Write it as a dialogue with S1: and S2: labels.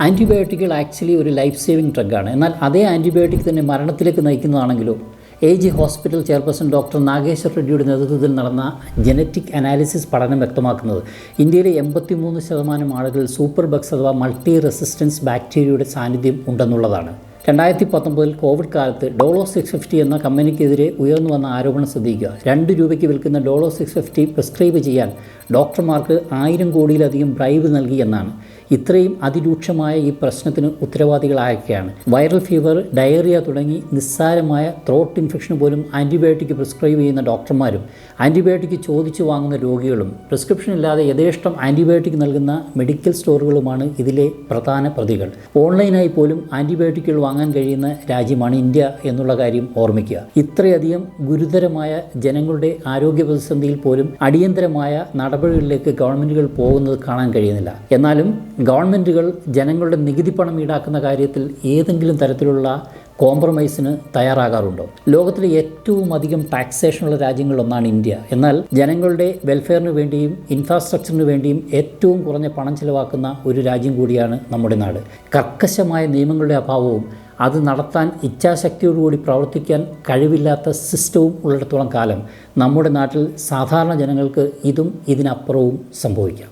S1: ആൻറ്റിബയോട്ടിക്കുകൾ actually ഒരു life saving ഡ്രഗാണ്. എന്നാൽ അതേ ആൻറ്റിബയോട്ടിക് തന്നെ മരണത്തിലേക്ക് നയിക്കുന്നതാണെങ്കിലോ? AG hospital chairperson doctor Nageshwar റെഡ്ഡിയുടെ നേതൃത്വത്തിൽ നടന്ന ജനറ്റിക് അനാലിസിസ് പഠനം വ്യക്തമാക്കുന്നത് ഇന്ത്യയിലെ 83% ആളുകളിൽ സൂപ്പർ ബഗ്സ് അഥവാ മൾട്ടി റെസിസ്റ്റൻസ് ബാക്ടീരിയയുടെ സാന്നിധ്യം ഉണ്ടെന്നുള്ളതാണ്. 2019 കോവിഡ് കാലത്ത് ഡോളോ 650 എന്ന കമ്പനിക്കെതിരെ ഉയർന്നു വന്ന ആരോപണം ശ്രദ്ധിക്കുക. 2 രൂപയ്ക്ക് വിൽക്കുന്ന ഡോളോ 650 പ്രിസ്ക്രൈബ് ചെയ്യാൻ ഡോക്ടർമാർക്ക് 1000 കോടിയിലധികം ബ്രൈബ് നൽകി എന്നാണ്. ഇത്രയും അതിരൂക്ഷമായ ഈ പ്രശ്നത്തിന് ഉത്തരവാദികളായൊക്കെയാണ്. വൈറൽ ഫീവർ, ഡയറിയ തുടങ്ങി നിസ്സാരമായ ത്രോട്ട് ഇൻഫെക്ഷൻ പോലും ആൻറ്റിബയോട്ടിക് പ്രിസ്ക്രൈബ് ചെയ്യുന്ന ഡോക്ടർമാരും ആൻറ്റിബയോട്ടിക് ചോദിച്ചു വാങ്ങുന്ന രോഗികളും പ്രിസ്ക്രിപ്ഷൻ ഇല്ലാതെ യഥേഷ്ടം ആൻറ്റിബയോട്ടിക് നൽകുന്ന മെഡിക്കൽ സ്റ്റോറുകളുമാണ് ഇതിലെ പ്രധാന പ്രതികൾ. ഓൺലൈനായി പോലും ആൻറ്റിബയോട്ടിക്കുകൾ വാങ്ങാൻ കഴിയുന്ന രാജ്യമാണ് ഇന്ത്യ എന്നുള്ള കാര്യം ഓർമ്മിക്കുക. ഇത്രയധികം ഗുരുതരമായ ജനങ്ങളുടെ ആരോഗ്യ പ്രതിസന്ധിയിൽ പോലും അടിയന്തരമായ നടപടികളിലേക്ക് ഗവൺമെൻറ്റുകൾ പോകുന്നത് കാണാൻ കഴിയുന്നില്ല. എന്നാലും ഗവൺമെൻറ്റുകൾ ജനങ്ങളുടെ നികുതി പണം ഈടാക്കുന്ന കാര്യത്തിൽ ഏതെങ്കിലും തരത്തിലുള്ള കോംപ്രമൈസിന് തയ്യാറാകാറുണ്ടോ? ലോകത്തിലെ ഏറ്റവും അധികം ടാക്സേഷനുള്ള രാജ്യങ്ങളിലൊന്നാണ് ഇന്ത്യ. എന്നാൽ ജനങ്ങളുടെ വെൽഫെയറിന് വേണ്ടിയും ഇൻഫ്രാസ്ട്രക്ചറിന് വേണ്ടിയും ഏറ്റവും കുറഞ്ഞ പണം ചിലവാക്കുന്ന ഒരു രാജ്യം കൂടിയാണ് നമ്മുടെ നാട്. കർക്കശമായ നിയമങ്ങളുടെ അഭാവവും അത് നടത്താൻ ഇച്ഛാശക്തിയോടുകൂടി പ്രവർത്തിക്കാൻ കഴിവില്ലാത്ത സിസ്റ്റവും ഉള്ളിടത്തോളം കാലം നമ്മുടെ നാട്ടിൽ സാധാരണ ജനങ്ങൾക്ക് ഇതും ഇതിനപ്പുറവും സംഭവിക്കാം.